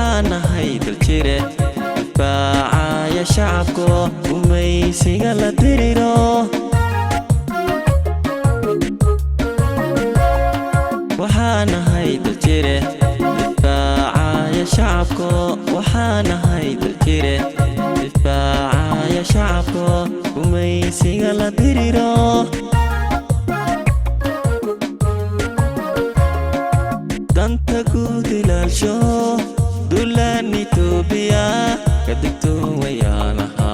waxaana haydal jire difaacaya shacabko gumaysiga la diriro waxaana haydal jire difaacaya shacabko waxaana haydal jire difaacaya shacabko gumaysiga la diriro danta guud ilaalsho dulaan Itoobiya kadigto wayaanaha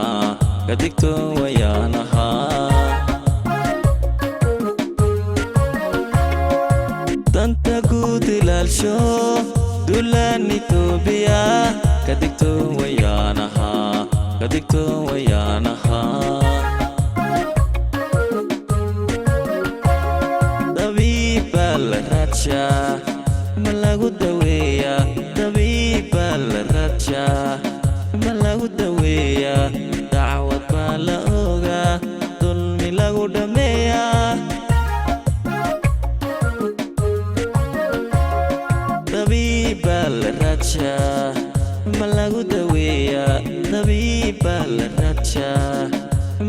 danta guud ilaalsho dulaan Itoobiya kadigto wayaanaha dabiib baa la raadshaa ma lagu daweeyaa dabiib baa la raadshaa ma lagu daweeyaa dacwad baa la ogaa dulmi lagu dhameeyaa dabiib baa la raadshaa ma lagu daweeyaa dabiib baa la raadshaa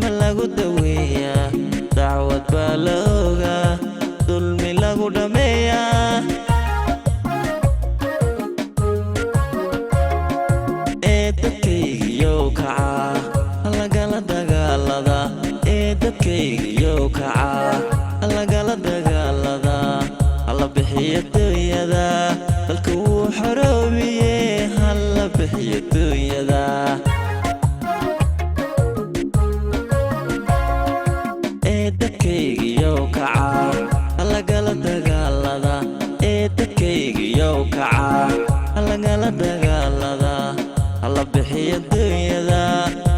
ma lagu daweeyaa dacwad baa la ogaa dulmi lagu dhameeyaa dadkaygiyow kaca lagala dagaalada dadkaygiyow kaca lagala dagaalada hala bixiyo dunyada dalka wuu xoroobiye hala bixiyo dunyada dadkaygiyow kaca lagala dagaalada dadkaygiyow kaca lagala dagaalada hala bixiyo dunyada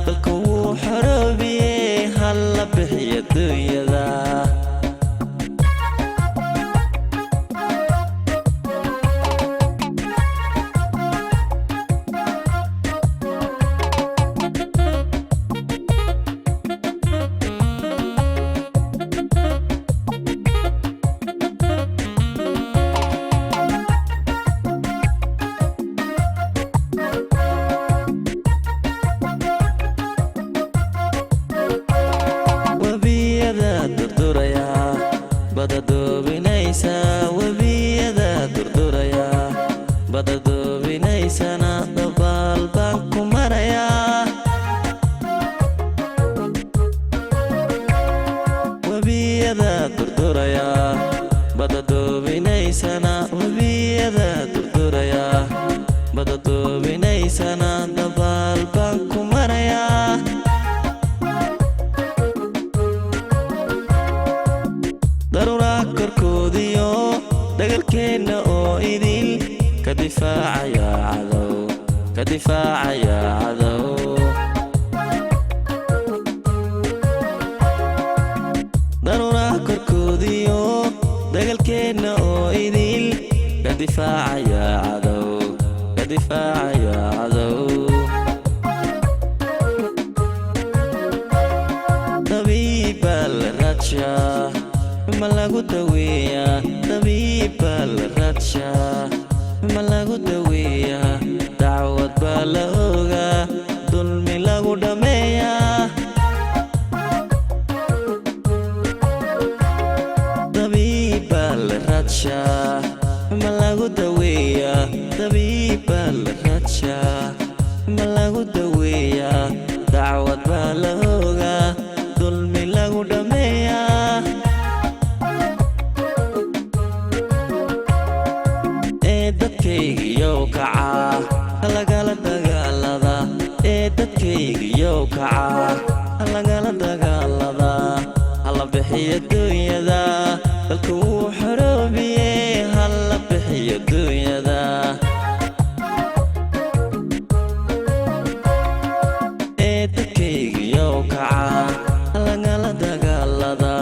dalka wuu xoroobiye hala bixiyo dunyada webiyada durduraya bada doobinaysana dabaal baan ku marayaa webiyada durduraya bada doobinaysana webiyada durduraya bada doobinaysana dabaal baan ku marayaa daruuraha korkoodiyo dagalkeenna oo idil ka difaacaya cadow daruuraha korkoodiyo dagalkeenna oo idil ka difaacaya cadow dabiib baa la raadshaa ma lagu daweeyaa dabiib baa la raadshaa ma lagu daweeyaa dacwad baa la ogaa dulmi lagu dhameeyaa dabiib baa la raadshaa ma lagu daweeyaa dabiib baa la raadshaa ma lagu daweeyaa dacwad baa la ogaa dulmi lagu dhameeyaa dadkaygiyow kaca lagala dagaalada dadkaygiyow kaca lagala dagaalada hala bixiyo dunyada dalka wuu xoroobiye hala bixiyo dunyada dadkaygiyow kaca lagala dagaalada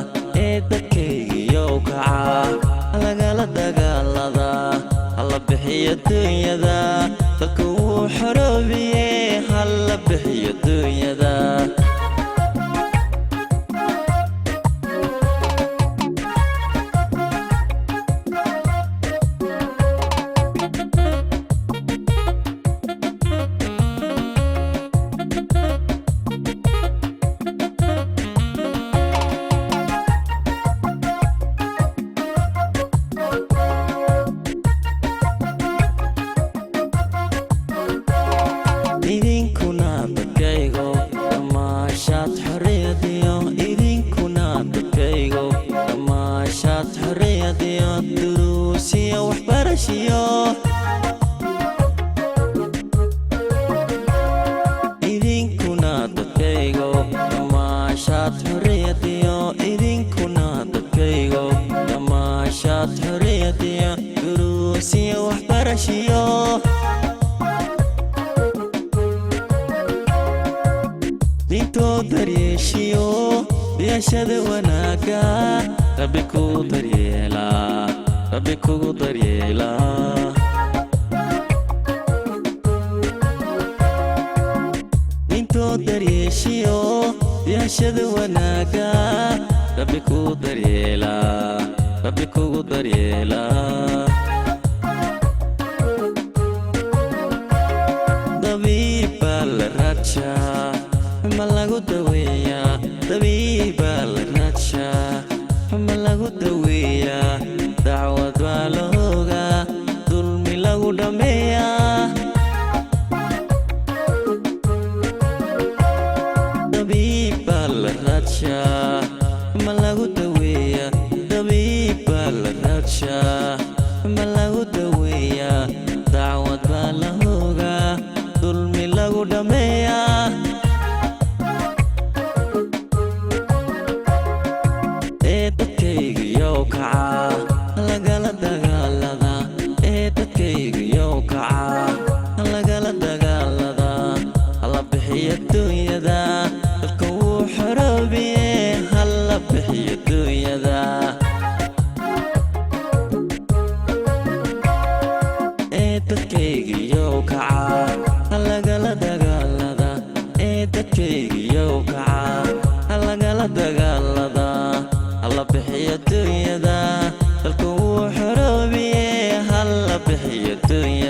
dadkaygiyow kaca lagala dagaalada hala bixiyo dunyada dalka wuu xoroobiye hala bixiyo dunyada barashiyo idinkuna dadkaygo damaashaad xorriyadiyo idinkuna dadkaygo damaashaad xorriyadiyo duruusiyo waxbarashiyo diintoo daryeeshiyo diyashada wanaaga rabbi kugu daryeelaa rabbi kugu daryeelaa diintoo daryeeshiyo diyashada wanaaga rabbi kugu daryeelaa rabbi kugu daryeelaa dabiib baa la raajaa ma lagu daweeyaa dabiib baa la raajaa ma lagu daweeyaa dacwad baa la hoogaa dulmi lagu dhammeeyaa dabiib baa la raajaa ma lagu daweeyaa dabiib baa la raajaa ma lagu daweeyaa dacwad baa la hoogaa dulmi lagu dhammeeyaa dadkaygiyow kacaa lagala dagaalada dadkaygiyow kacaa lagala dagaalada hala bixiyo dunyada dadka wuu xoroobiye hala bixiyo dunyada dadkaygiyow kacaa lagala dagaalada dadkaygiyow kacaa lagala dagaalada hala bixiyo dunyada dadka wuu xoroobiye hala bixiyo dunyada